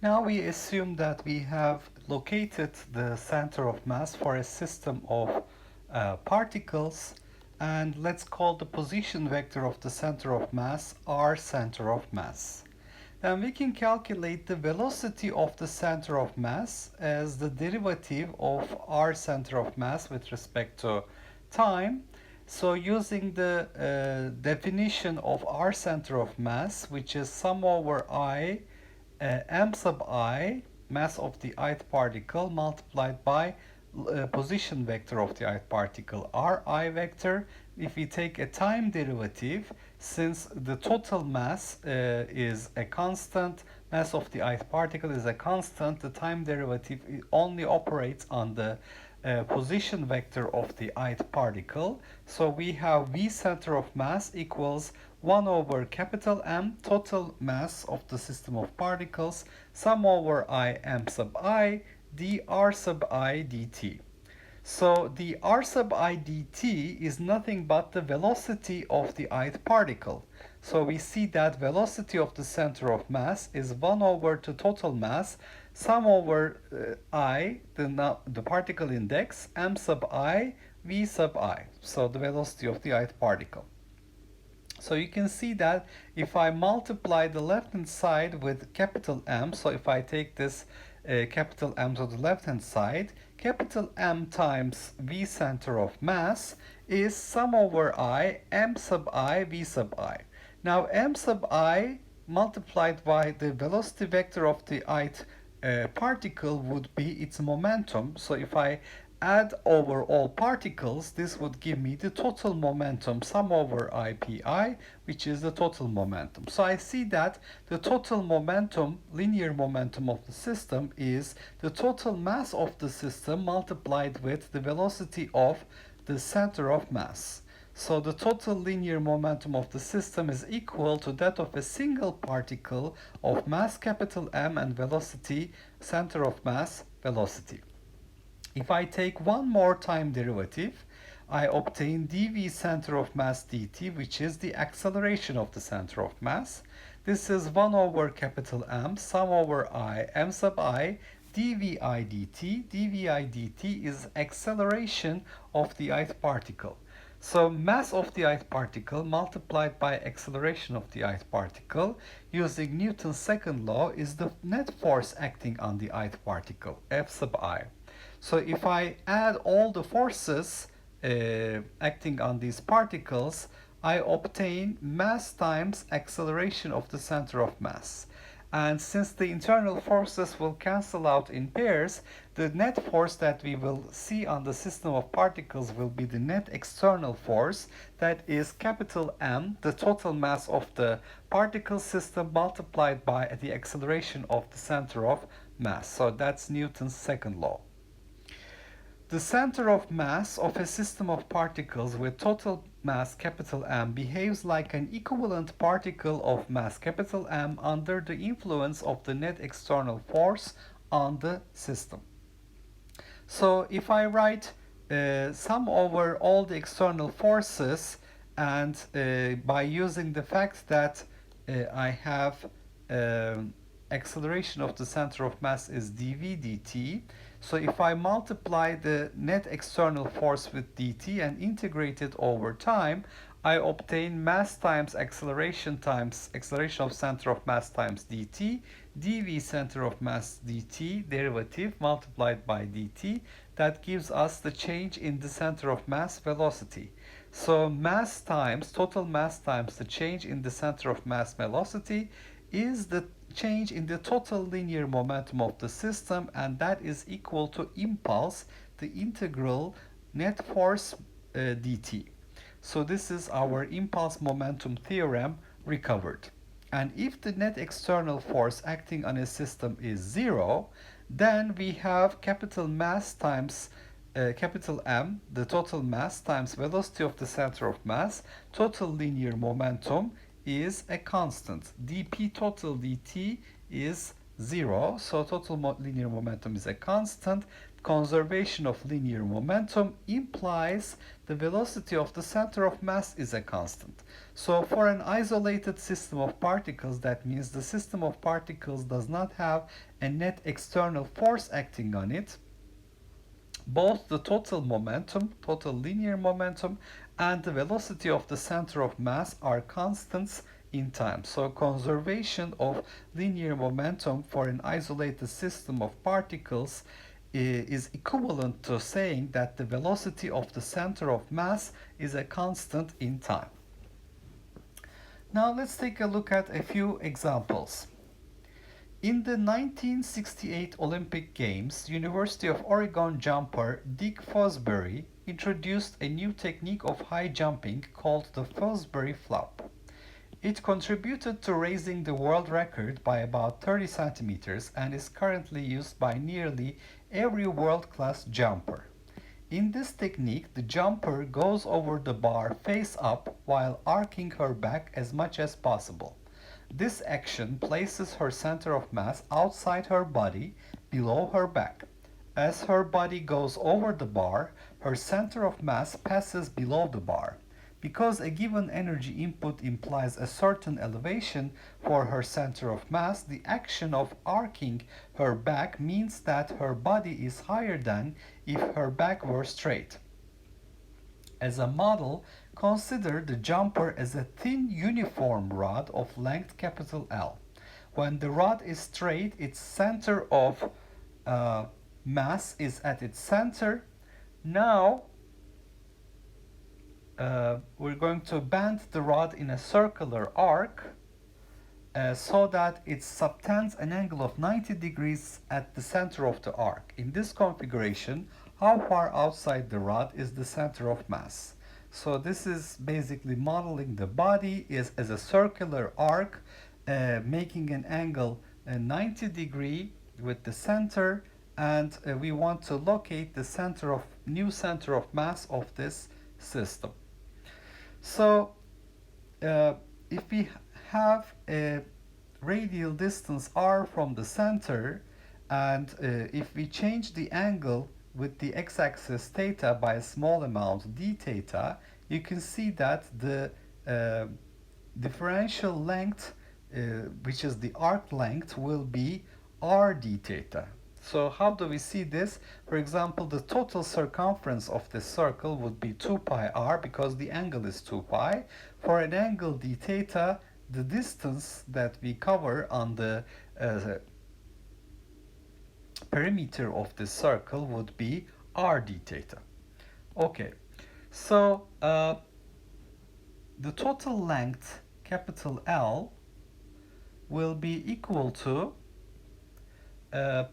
Now we assume that we have located the center of mass for a system of particles, and let's call the position vector of the center of mass r center of mass. Then we can calculate the velocity of the center of mass as the derivative of r center of mass with respect to time. So using the definition of r center of mass, which is sum over I m sub I, mass of the ith particle, multiplied by position vector of the ith particle, ri vector. If we take a time derivative, since the total mass is a constant, mass of the ith particle is a constant, the time derivative only operates on the position vector of the ith particle. So we have v center of mass equals 1 over capital M, total mass of the system of particles, sum over I m sub I, dr sub I dt. So the r sub I dt is nothing but the velocity of the ith particle. So we see that velocity of the center of mass is 1 over the total mass, sum over I, the particle index, m sub I, v sub I. So the velocity of the ith particle. So you can see that if I multiply the left hand side with capital M, so if I take this capital M to the left hand side, capital M times V center of mass is sum over I, M sub I, V sub I. Now M sub I multiplied by the velocity vector of the ith particle would be its momentum. So if I add over all particles, this would give me the total momentum, sum over IPI, which is the total momentum. So I see that the total momentum, linear momentum of the system, is the total mass of the system multiplied with the velocity of the center of mass. So the total linear momentum of the system is equal to that of a single particle of mass capital M and velocity, center of mass, velocity. If I take one more time derivative, I obtain dv center of mass dt, which is the acceleration of the center of mass. This is 1 over capital M, sum over I, m sub I, dvi dt. dvi dt is acceleration of the ith particle. So mass of the ith particle multiplied by acceleration of the ith particle using Newton's second law is the net force acting on the ith particle, F sub I. So if I add all the forces acting on these particles, I obtain mass times acceleration of the center of mass. And since the internal forces will cancel out in pairs, the net force that we will see on the system of particles will be the net external force, that is capital M, the total mass of the particle system multiplied by the acceleration of the center of mass. So that's Newton's second law. The center of mass of a system of particles with total mass capital M behaves like an equivalent particle of mass capital M under the influence of the net external force on the system. So if I write sum over all the external forces, and by using the fact that I have acceleration of the center of mass is dv dt. So if I multiply the net external force with dt and integrate it over time, I obtain mass times acceleration of center of mass times dt, dv center of mass dt derivative multiplied by dt. That gives us the change in the center of mass velocity. So mass times, total mass times the change in the center of mass velocity is the change in the total linear momentum of the system, and that is equal to impulse, the integral net force dt. So this is our impulse momentum theorem recovered. And if the net external force acting on a system is 0, then we have capital mass times capital M, the total mass, times velocity of the center of mass, total linear momentum is a constant. dp total dt is 0, so total linear momentum is a constant. conservation of linear momentum implies the velocity of the center of mass is a constant. So for an isolated system of particles, that means the system of particles does not have a net external force acting on it. Both the total momentum, total linear momentum, and the velocity of the center of mass are constants in time. So conservation of linear momentum for an isolated system of particles is equivalent to saying that the velocity of the center of mass is a constant in time. Now let's take a look at a few examples. In the 1968 Olympic Games, University of Oregon jumper Dick Fosbury introduced a new technique of high jumping called the Fosbury flop. It contributed to raising the world record by about 30 centimeters and is currently used by nearly every world-class jumper. In this technique, the jumper goes over the bar face up while arcing her back as much as possible. This action places her center of mass outside her body, below her back. As her body goes over the bar, her center of mass passes below the bar. Because a given energy input implies a certain elevation for her center of mass, the action of arcing her back means that her body is higher than if her back were straight. As a model, consider the jumper as a thin uniform rod of length capital L. When the rod is straight, its center of mass is at its center. Now, we're going to bend the rod in a circular arc so that it subtends an angle of 90 degrees at the center of the arc. In this configuration, how far outside the rod is the center of mass? So this is basically modeling the body as a circular arc, making an angle 90 degree with the center, and we want to locate the new center of mass of this system. So if we have a radial distance r from the center, and if we change the angle with the x-axis theta by a small amount d theta, you can see that the differential length, which is the arc length, will be r d theta. So how do we see this? For example, the total circumference of this circle would be 2 pi r because the angle is 2 pi. For an angle d theta, the distance that we cover on the perimeter of this circle would be r d theta. Okay, so the total length, capital L, will be equal to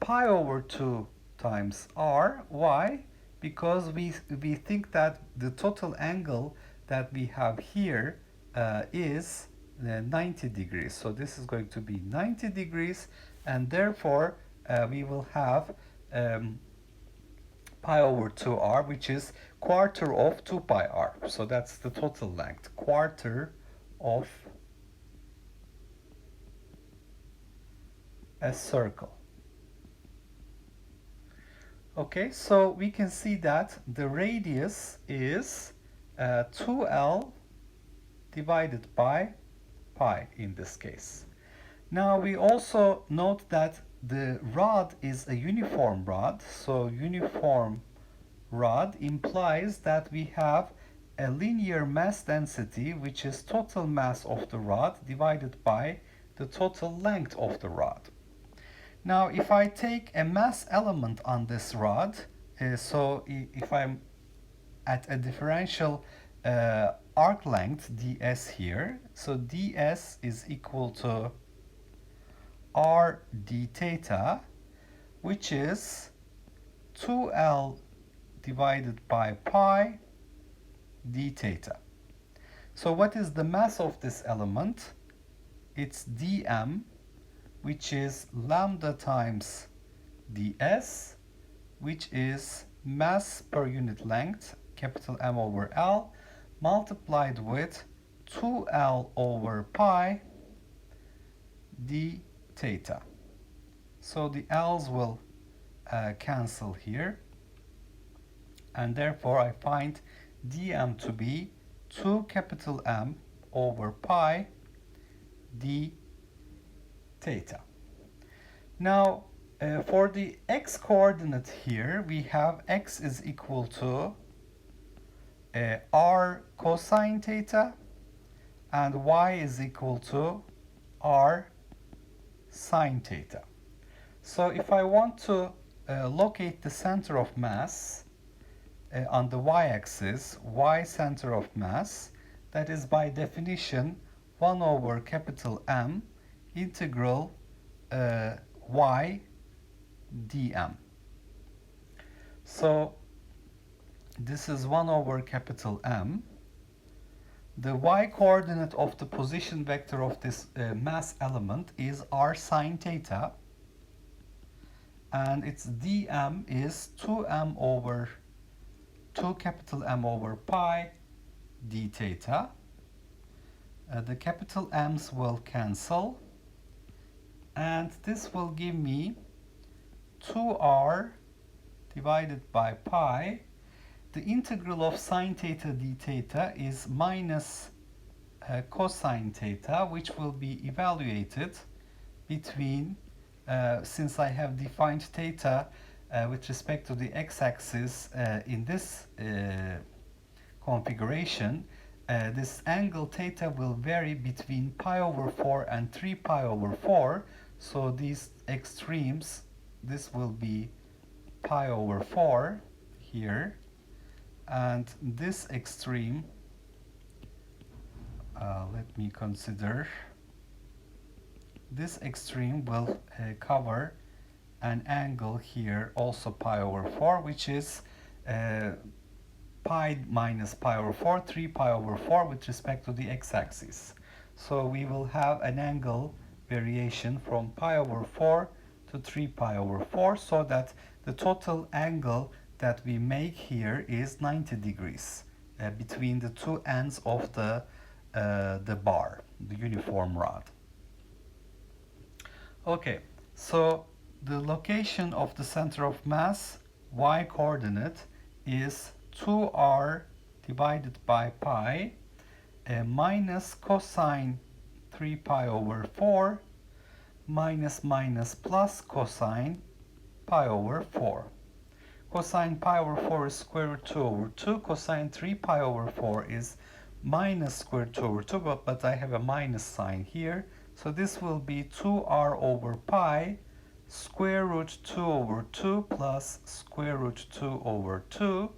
pi over 2 times r. Why? Because we think that the total angle that we have here is 90 degrees. So this is going to be 90 degrees, and therefore we will have pi over 2r, which is quarter of 2 pi r. So that's the total length, quarter of a circle. Okay, so we can see that the radius is 2L divided by pi in this case. Now we also note that the rod is a uniform rod, so uniform rod implies that we have a linear mass density, which is total mass of the rod divided by the total length of the rod. Now, if I take a mass element on this rod, so if I'm at a differential arc length ds here, so ds is equal to r d theta, which is 2L divided by pi d theta. So what is the mass of this element? It's dm, which is lambda times ds, which is mass per unit length, capital M over L, multiplied with 2L over pi d theta. So the L's will cancel here, and therefore I find dm to be 2 capital M over pi d theta. Now for the x coordinate here, we have x is equal to r cosine theta and y is equal to r sine theta. So if I want to locate the center of mass on the y-axis, y center of mass, that is by definition 1 over capital M integral y dm. So this is 1 over capital M. The y-coordinate of the position vector of this mass element is r sine theta, and its dm is 2 capital M over pi d theta. The capital M's will cancel, and this will give me 2r divided by pi. The integral of sine theta d theta is minus cosine theta, which will be evaluated between, since I have defined theta with respect to the x-axis in this configuration, this angle theta will vary between pi over 4 and 3 pi over 4. So these extremes, this will be pi over 4 here, and this extreme, let me consider, this extreme will cover an angle here, also pi over 4, which is pi minus pi over 4, 3 pi over 4 with respect to the x-axis. So we will have an angle variation from pi over 4 to 3 pi over 4, so that the total angle that we make here is 90 degrees between the two ends of the bar, the uniform rod. Okay, so the location of the center of mass, y coordinate, is 2r divided by pi minus cosine 3 pi over 4 minus plus cosine pi over 4. Cosine pi over 4 is square root 2 over 2. Cosine 3 pi over 4 is minus square root 2 over 2, but I have a minus sign here. So this will be 2r over pi square root 2 over 2 plus square root 2 over 2,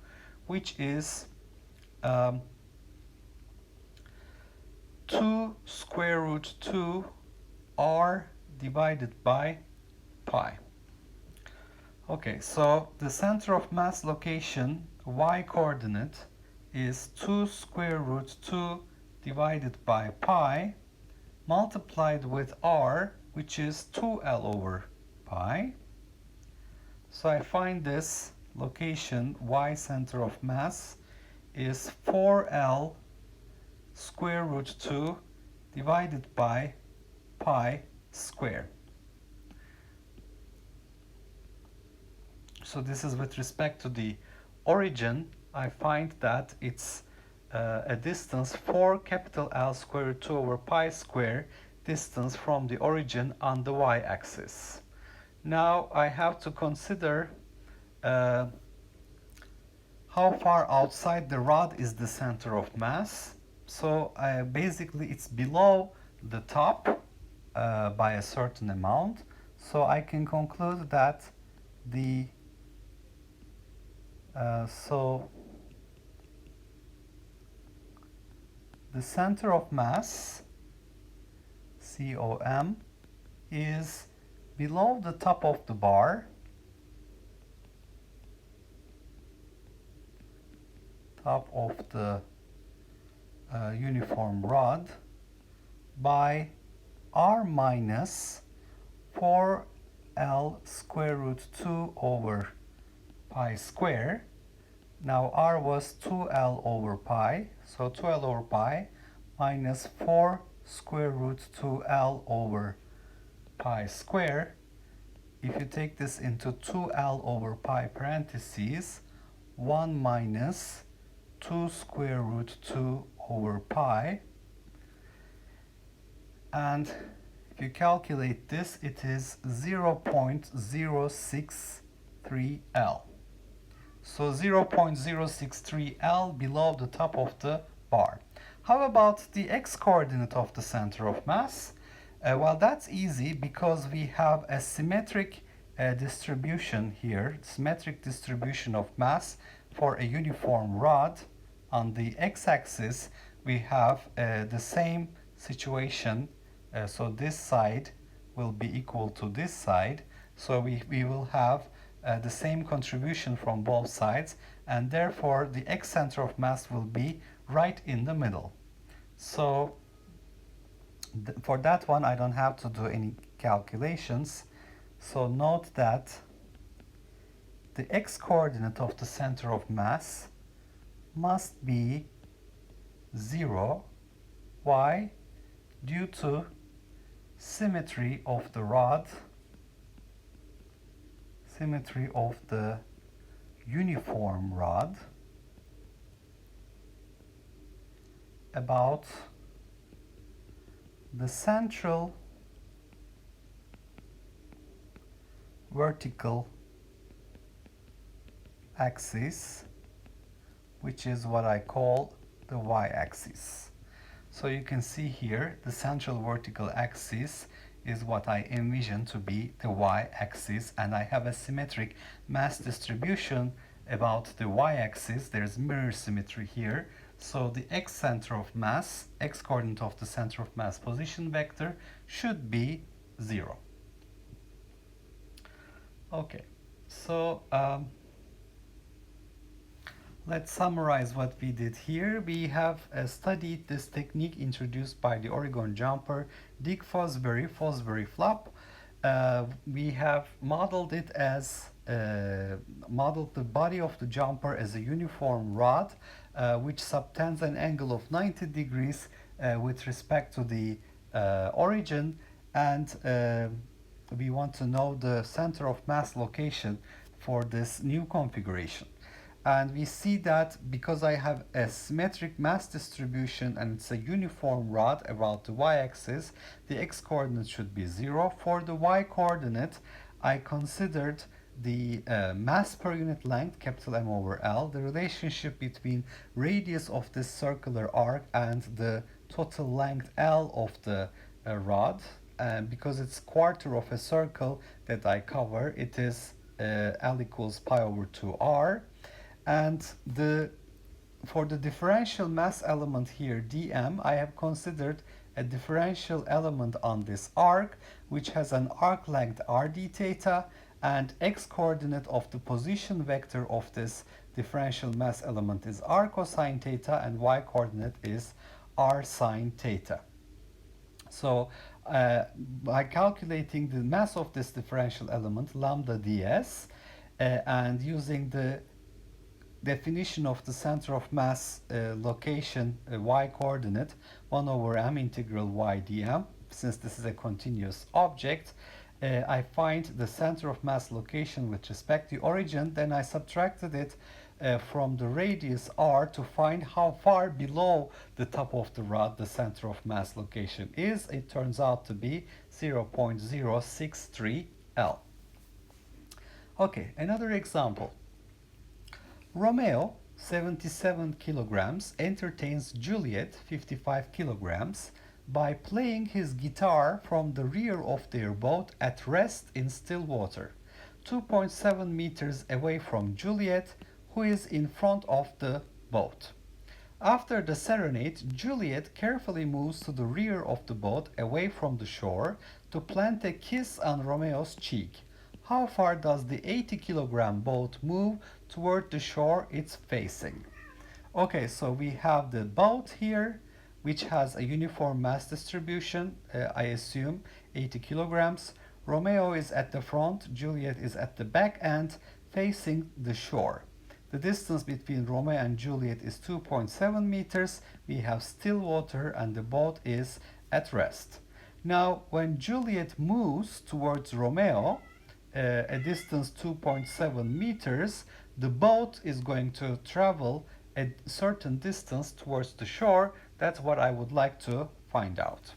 which is 2 square root 2 r divided by pi. Okay, so the center of mass location, y coordinate, is 2 square root 2 divided by pi multiplied with r, which is 2l over pi. So I find this location, y center of mass, is 4l square root 2 divided by pi square. So this is with respect to the origin. I find that it's a distance 4 capital L square root 2 over pi square distance from the origin on the y-axis. Now I have to consider how far outside the rod is the center of mass. So basically it's below the top by a certain amount. So I can conclude that the the center of mass, COM, is below the top of the bar, top of the uniform rod, by r minus 4l square root 2 over pi square. Now r was 2l over pi, so 2l over pi minus 4 square root 2l over pi square if you take this into 2L over pi parentheses, 1 minus 2 square root 2 over pi, and if you calculate this, it is 0.063 L. So 0.063 L below the top of the bar. How about the x-coordinate of the center of mass? Well, that's easy because we have a symmetric distribution here, symmetric distribution of mass for a uniform rod. On the x-axis, we have the same situation. So this side will be equal to this side. So we will have the same contribution from both sides, and therefore the x center of mass will be right in the middle. So for that one, I don't have to do any calculations. So note that the x-coordinate of the center of mass must be 0. Why? Due to symmetry of the rod, symmetry of the uniform rod about the central vertical axis, which is what I call the y-axis. So you can see here the central vertical axis is what I envision to be the y-axis, and I have a symmetric mass distribution about the y-axis. There's mirror symmetry here. So the x center of mass, x coordinate of the center of mass position vector should be 0. Okay, so let's summarize what we did here. We have studied this technique introduced by the Oregon jumper Dick Fosbury flop. We have modeled it as modeled the body of the jumper as a uniform rod which subtends an angle of 90 degrees with respect to the origin, and we want to know the center of mass location for this new configuration. And we see that because I have a symmetric mass distribution and it's a uniform rod about the y-axis, the x-coordinate should be 0. For the y-coordinate, I considered the mass per unit length, capital M over L, the relationship between radius of this circular arc and the total length L of the rod. Because it's quarter of a circle that I cover, it is L equals pi over 2r. And for the differential mass element here, dm, I have considered a differential element on this arc, which has an arc length r d theta, and x-coordinate of the position vector of this differential mass element is r cosine theta, and y-coordinate is r sine theta. So by calculating the mass of this differential element, lambda ds, and using the definition of the center of mass location y-coordinate 1 over m integral y dm, since this is a continuous object, I find the center of mass location with respect to the origin. Then I subtracted it from the radius r to find how far below the top of the rod the center of mass location is. It turns out to be 0.063 L. Okay, another example. Romeo, 77 kilograms, entertains Juliet, 55 kilograms, by playing his guitar from the rear of their boat at rest in still water, 2.7 meters away from Juliet, who is in front of the boat. After the serenade, Juliet carefully moves to the rear of the boat away from the shore to plant a kiss on Romeo's cheek. How far does the 80-kilogram boat move toward the shore it's facing? Okay, so we have the boat here, which has a uniform mass distribution, I assume 80 kilograms. Romeo is at the front, Juliet is at the back end, facing the shore. The distance between Romeo and Juliet is 2.7 meters. We have still water and the boat is at rest. Now, when Juliet moves towards Romeo, a distance 2.7 meters, the boat is going to travel a certain distance towards the shore. That's what I would like to find out.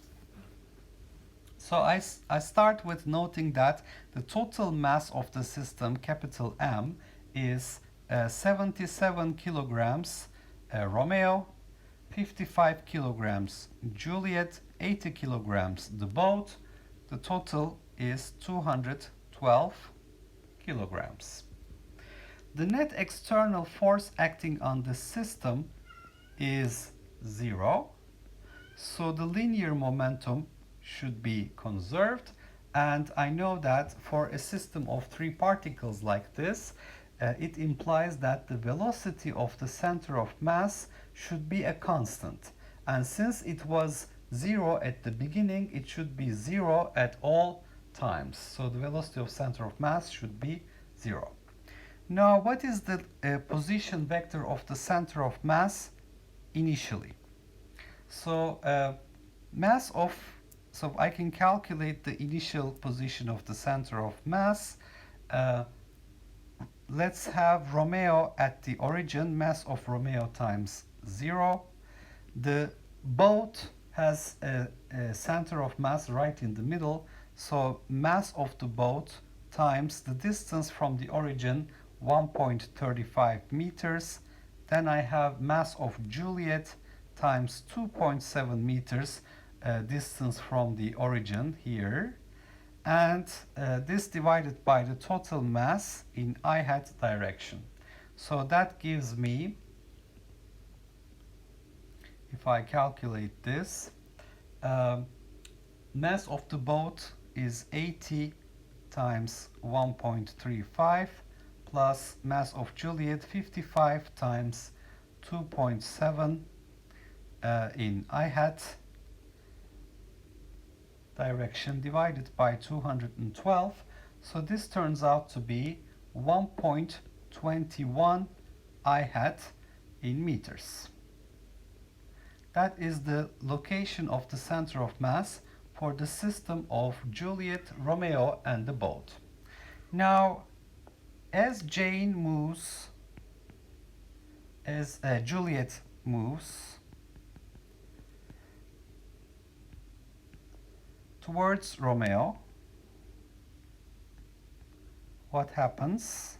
So I start with noting that the total mass of the system, capital M, is 77 kilograms Romeo, 55 kilograms Juliet, 80 kilograms the boat. The total is 212 kilograms. The net external force acting on the system is 0. So the linear momentum should be conserved, and I know that for a system of three particles like this, it implies that the velocity of the center of mass should be a constant, and since it was 0 at the beginning, it should be 0 at all times. So the velocity of center of mass should be 0. Now, what is the position vector of the center of mass initially? So so I can calculate the initial position of the center of mass. Let's have Romeo at the origin, mass of Romeo times 0. The boat has a center of mass right in the middle, so mass of the boat times the distance from the origin, 1.35 meters. Then I have mass of Juliet times 2.7 meters, distance from the origin here, and this divided by the total mass in I hat direction. So that gives me, if I calculate this, mass of the boat is 80 times 1.35 plus mass of Juliet 55 times 2.7 in I hat direction divided by 212. So this turns out to be 1.21 I hat in meters. That is the location of the center of mass for the system of Juliet, Romeo, and the boat. Now, as Juliet moves towards Romeo, what happens?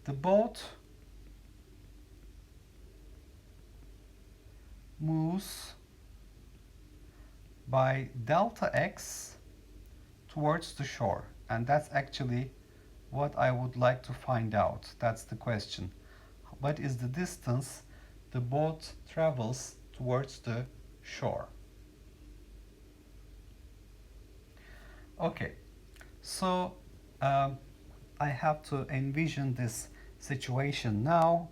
The boat moves by delta x towards the shore, and that's actually what I would like to find out. That's the question. What is the distance the boat travels towards the shore? Okay, so I have to envision this situation now.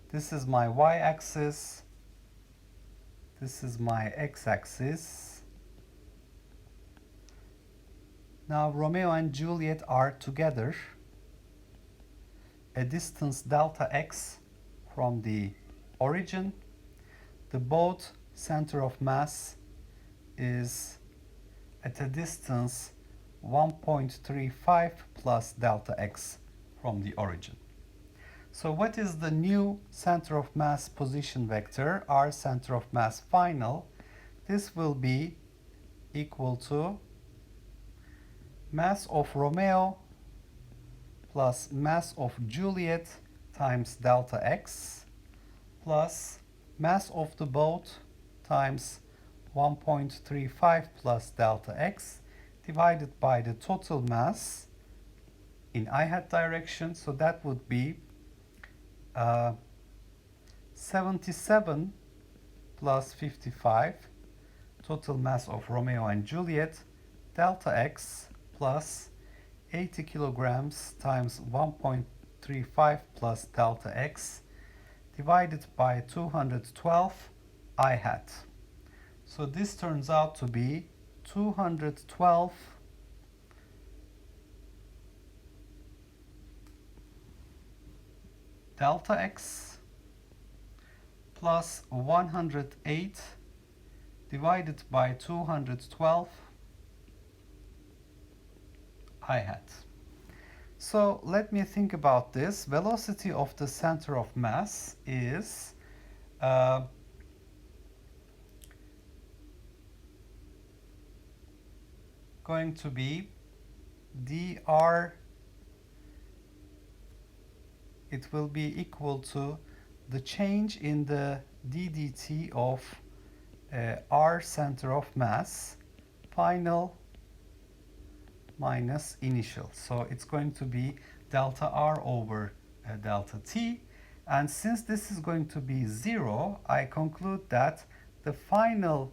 This is my y-axis. This is my x-axis. Now Romeo and Juliet are together. A distance delta x from the origin. The boat center of mass is at a distance 1.35 plus delta x from the origin. So what is the new center of mass position vector, our center of mass final? This will be equal to mass of Romeo plus mass of Juliet times delta x plus mass of the boat times 1.35 plus delta x divided by the total mass in I hat direction. So that would be 77 plus 55, total mass of Romeo and Juliet, delta x plus 80 kilograms times 1.35 plus delta x divided by 212 I hat. So this turns out to be 212 delta x plus 108 divided by 212 I hat. So let me think about this. Velocity of the center of mass is going to be dr. It will be equal to the change in the ddt of r center of mass final minus initial. So it's going to be delta r over delta t. And since this is going to be 0, I conclude that the final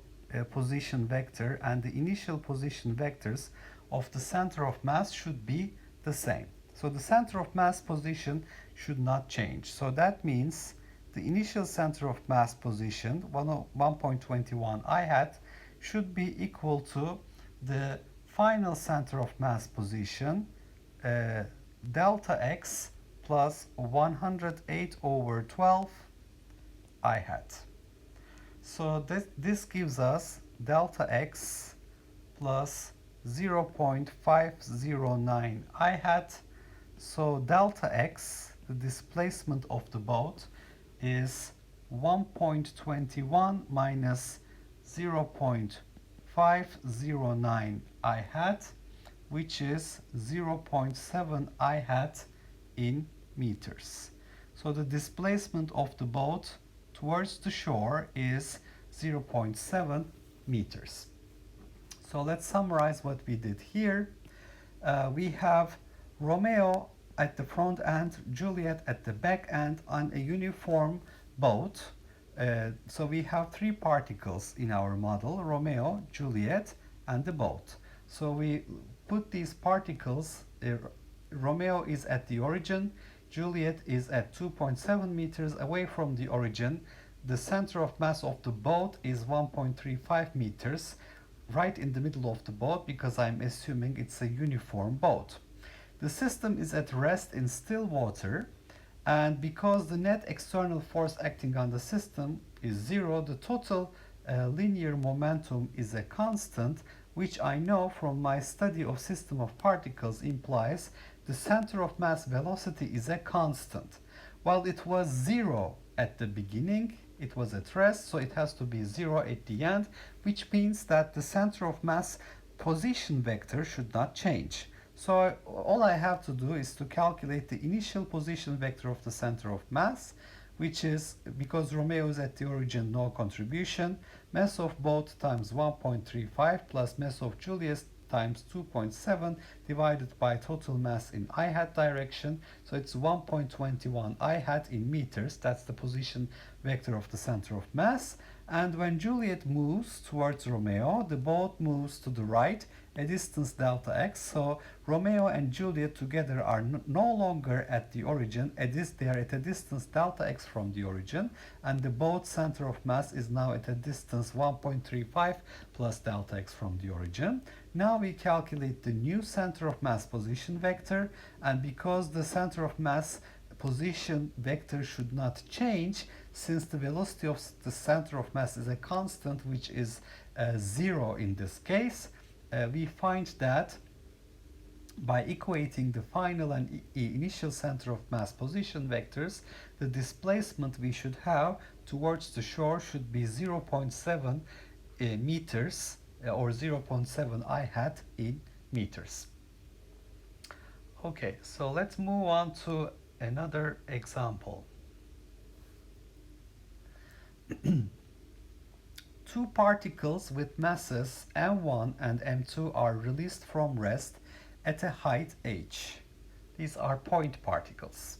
position vector and the initial position vectors of the center of mass should be the same. So the center of mass position should not change. So that means the initial center of mass position, 1.21 I hat, should be equal to the final center of mass position, delta x plus 108 over 12 I hat. So this gives us delta x plus 0.509 I hat. So delta x, the displacement of the boat, is 1.21 minus 0.509 I hat, which is 0.7 I hat in meters. So the displacement of the boat towards the shore is 0.7 meters. So let's summarize what we did here. We have Romeo at the front end, Juliet at the back end on a uniform boat. So we have three particles in our model: Romeo, Juliet, and the boat. So we put these particles, Romeo is at the origin, Juliet is at 2.7 meters away from the origin. The center of mass of the boat is 1.35 meters, right in the middle of the boat, because I'm assuming it's a uniform boat. The system is at rest in still water, and because the net external force acting on the system is 0, the total linear momentum is a constant, which I know from my study of system of particles implies the center of mass velocity is a constant. While it was 0 at the beginning, it was at rest, so it has to be 0 at the end, which means that the center of mass position vector should not change. So all I have to do is to calculate the initial position vector of the center of mass, which is, because Romeo is at the origin, no contribution, mass of boat times 1.35 plus mass of Juliet times 2.7 divided by total mass in I hat direction. So it's 1.21 I hat in meters. That's the position vector of the center of mass. And when Juliet moves towards Romeo, the boat moves to the right, a distance delta x. So Romeo and Juliet together are no longer at the origin. They are at a distance delta x from the origin, and the boat center of mass is now at a distance 1.35 plus delta x from the origin. Now we calculate the new center of mass position vector, and because the center of mass position vector should not change, since the velocity of the center of mass is a constant, which is 0 in this case, we find that by equating the final and initial center of mass position vectors, the displacement we should have towards the shore should be 0.7 meters or 0.7 I hat in meters. Okay, so let's move on to another example. Two particles with masses m1 and m2 are released from rest at a height h. These are point particles.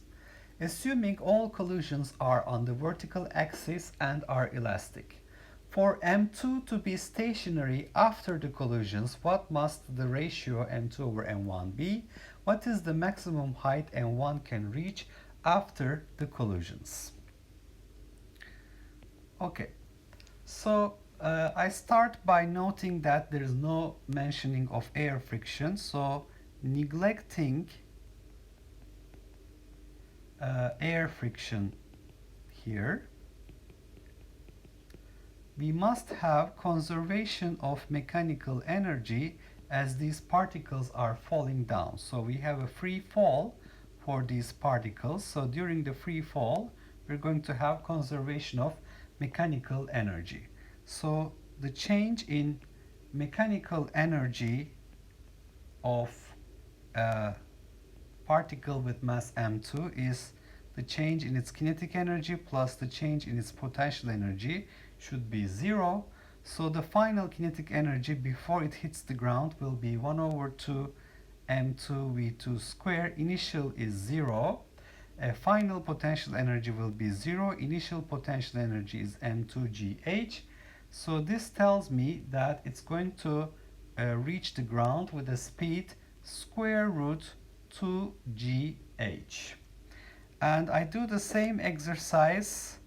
Assuming all collisions are on the vertical axis and are elastic. For m2 to be stationary after the collisions, what must the ratio m2 over m1 be? What is the maximum height m1 can reach after the collisions? Okay, so I start by noting that there is no mentioning of air friction, so neglecting air friction here, we must have conservation of mechanical energy as these particles are falling down. So we have a free fall for these particles. So during the free fall, we're going to have conservation of mechanical energy. So the change in mechanical energy of a particle with mass m2 is the change in its kinetic energy plus the change in its potential energy should be 0. So the final kinetic energy before it hits the ground will be 1 over 2 m2 v2 square. Initial is 0. Final potential energy will be 0. Initial potential energy is m2 gh. So this tells me that it's going to reach the ground with a speed square root 2gh. And I do the same exercise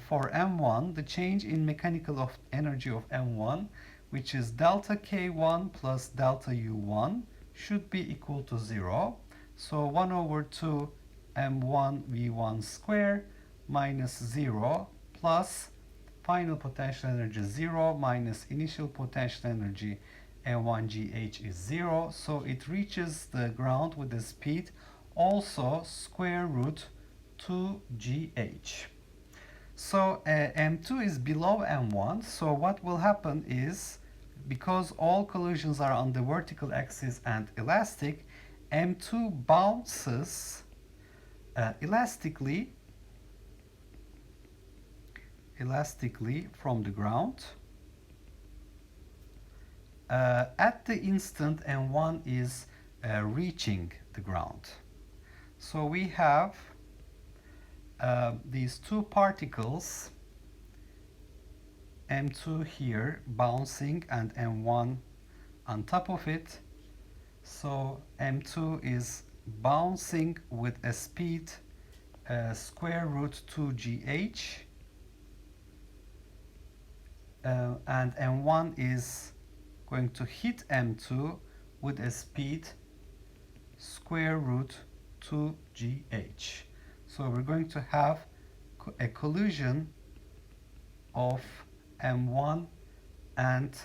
for m1, the change in mechanical energy of m1, which is delta k1 plus delta u1, should be equal to 0. So 1 over 2 m1 v1 square minus 0 plus final potential energy 0 minus initial potential energy m1 gh is 0. So it reaches the ground with a speed also square root 2gh. So m2 is below m1. So what will happen is, because all collisions are on the vertical axis and elastic, m2 bounces elastically from the ground at the instant m1 is reaching the ground. So we have these two particles, m2 here bouncing and m1 on top of it. So m2 is bouncing with a speed square root 2gh, and m1 is going to hit m2 with a speed square root 2gh. So we're going to have a collision of m1 and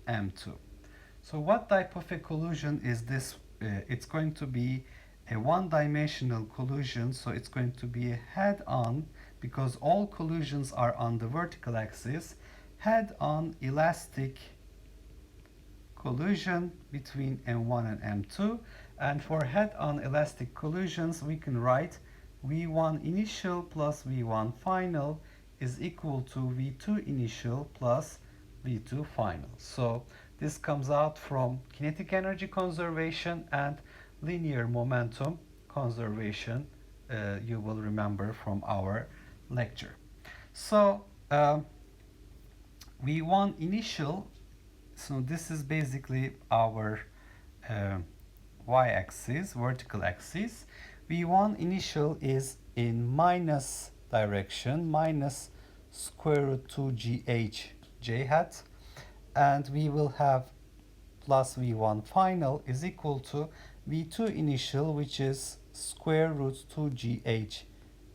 m2. So what type of a collision is this? It's going to be a one-dimensional collision, so it's going to be a head-on, because all collisions are on the vertical axis, head-on elastic collision between m1 and m2. And for head-on elastic collisions, we can write v1 initial plus v1 final is equal to v2 initial plus v2 final. So this comes out from kinetic energy conservation and linear momentum conservation, you will remember from our lecture. So v1 initial, so this is basically our y-axis, vertical axis. v1 initial is in minus direction, minus square root 2gh j hat, and we will have plus v1 final is equal to v2 initial, which is square root 2gh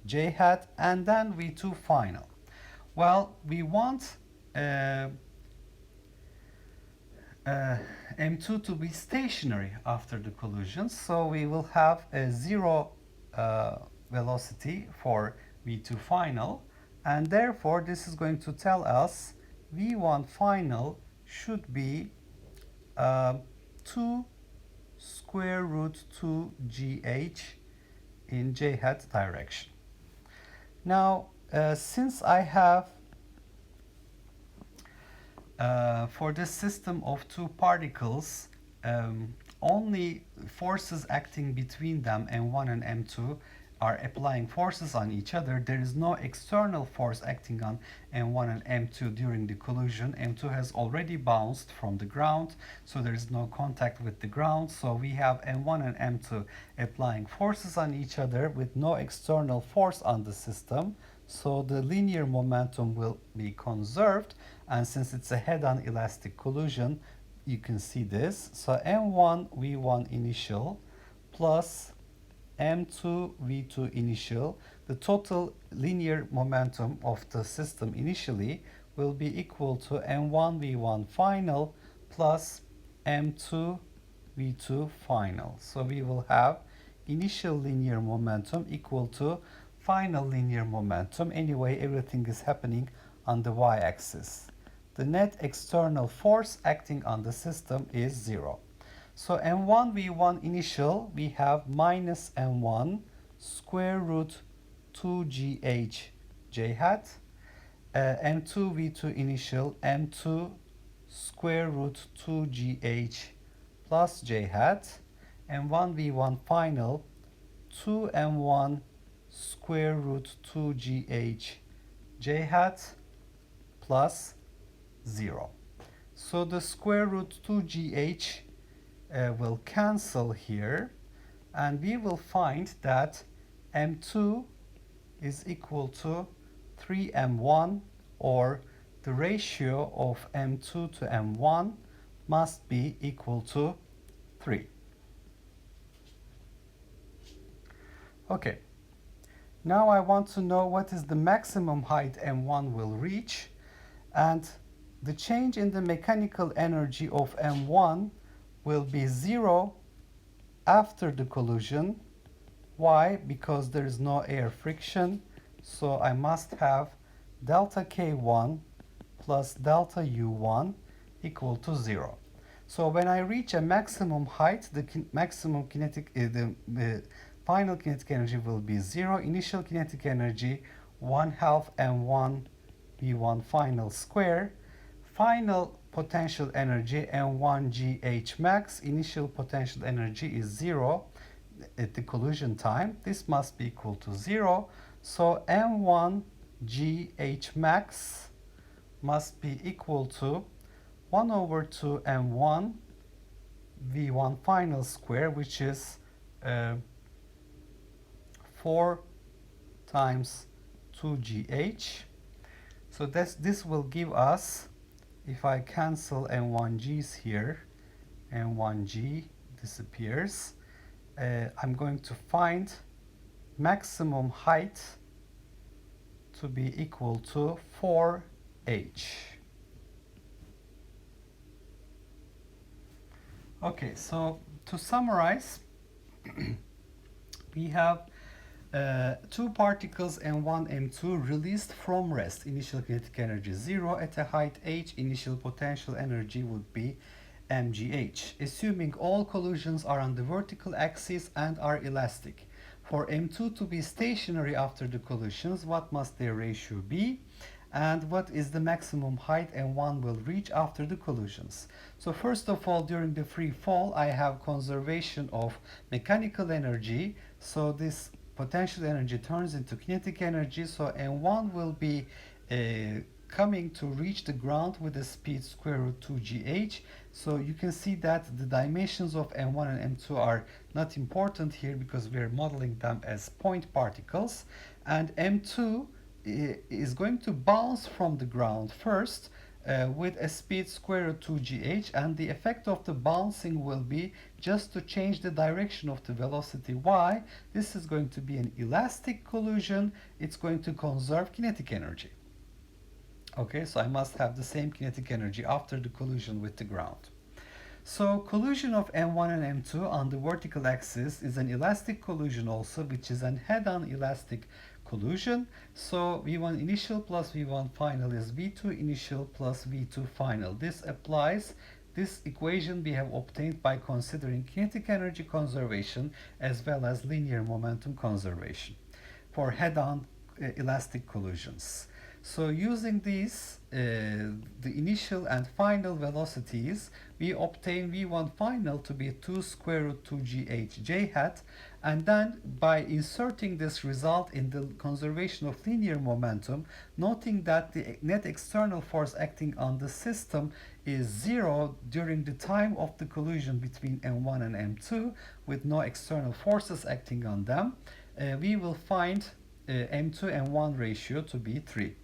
j hat, and then v2 final. Well, we want m2 to be stationary after the collision, so we will have a zero velocity for v2 final, and therefore this is going to tell us v1 final should be 2 square root 2 gh in j hat direction. Now since I have for this system of two particles, only forces acting between them, m1 and m2, are applying forces on each other. There is no external force acting on m1 and m2 during the collision. m2 has already bounced from the ground, so there is no contact with the ground. So we have m1 and m2 applying forces on each other with no external force on the system. So the linear momentum will be conserved, and since it's a head-on elastic collision, you can see this. So m1 v1 initial plus m2 v2 initial, the total linear momentum of the system initially will be equal to m1 v1 final plus m2 v2 final. So we will have initial linear momentum equal to final linear momentum. Anyway, everything is happening on the y-axis. The net external force acting on the system is 0. So m1 v1 initial, we have minus m1 square root 2gh j hat. M2 v2 initial, m2 square root 2gh plus j hat. M1 v1 final, 2m1 square root 2gh j hat plus 0. So the square root 2gh will cancel here, and we will find that m2 is equal to 3m1, or the ratio of m2 to m1 must be equal to 3. Okay, now I want to know what is the maximum height m1 will reach, and the change in the mechanical energy of m1 will be 0 after the collision. Why? Because there is no air friction, so I must have delta K1 plus delta U1 equal to 0. So when I reach a maximum height, the maximum kinetic, the final kinetic energy will be 0. Initial kinetic energy 1/2 m1 v1 final square. Final potential energy m1 gh max. Initial potential energy is 0 at the collision time. This must be equal to 0. So m1 gh max must be equal to 1/2 m1 v1 final square, which is 4 times 2gh. So this will give us, if I cancel m1g's here, m1g disappears. I'm going to find maximum height to be equal to 4h. Okay, so to summarize, we have two particles m1, m2 released from rest. Initial kinetic energy 0 at a height h. Initial potential energy would be mgh. Assuming all collisions are on the vertical axis and are elastic. For m2 to be stationary after the collisions, what must their ratio be? And what is the maximum height m1 will reach after the collisions? So first of all, during the free fall, I have conservation of mechanical energy. So this potential energy turns into kinetic energy. So m1 will be coming to reach the ground with a speed square root 2gh. So you can see that the dimensions of m1 and m2 are not important here because we're modeling them as point particles. And m2 is going to bounce from the ground first with a speed square root 2gh, and the effect of the bouncing will be just to change the direction of the velocity. Why? This is going to be an elastic collision. It's going to conserve kinetic energy. Okay, so I must have the same kinetic energy after the collision with the ground. So collision of m1 and m2 on the vertical axis is an elastic collision also, which is an head-on elastic collision. So v1 initial plus v1 final is v2 initial plus v2 final. This applies. This equation we have obtained by considering kinetic energy conservation as well as linear momentum conservation for head-on elastic collisions. So using these, the initial and final velocities, we obtain v1 final to be 2 square root 2gh j hat, and then by inserting this result in the conservation of linear momentum, noting that the net external force acting on the system is 0 during the time of the collision between m1 and m2 with no external forces acting on them, we will find m2 m1 ratio to be 3.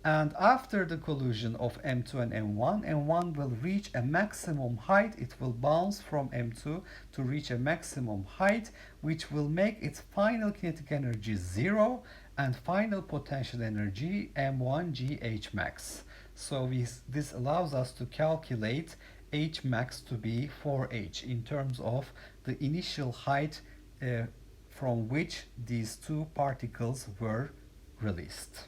And after the collision of m2 and m1, m1 will reach a maximum height. It will bounce from m2 to reach a maximum height, which will make its final kinetic energy 0 and final potential energy m1 gh max. So this allows us to calculate h max to be 4h in terms of the initial height from which these two particles were released.